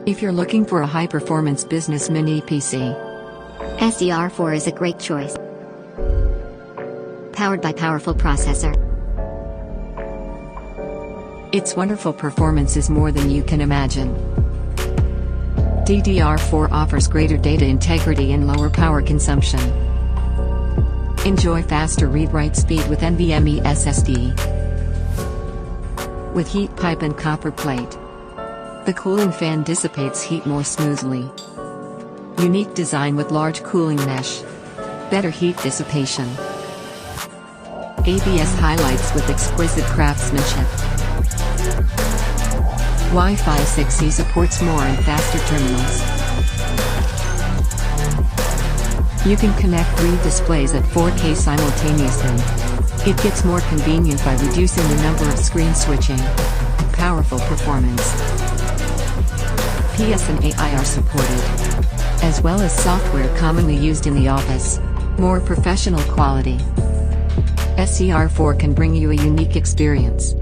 If you're looking for a high-performance business mini PC, DDR4 is a great choice. Powered by powerful processor. its wonderful performance is more than you can imagine. DDR4 offers greater data integrity and lower power consumption. Enjoy faster read-write speed with NVMe SSD. With heat pipe and copper plate, the cooling fan dissipates heat more smoothly. Unique design with large cooling mesh. Better heat dissipation. ABS highlights with exquisite craftsmanship. Wi-Fi 6E supports more and faster terminals. You can connect 3 displays at 4K simultaneously. It gets more convenient by reducing the number of screen switching. Powerful performance. PS and AI are supported, as well as software commonly used in the office. More professional quality. DDR4 can bring you a unique experience.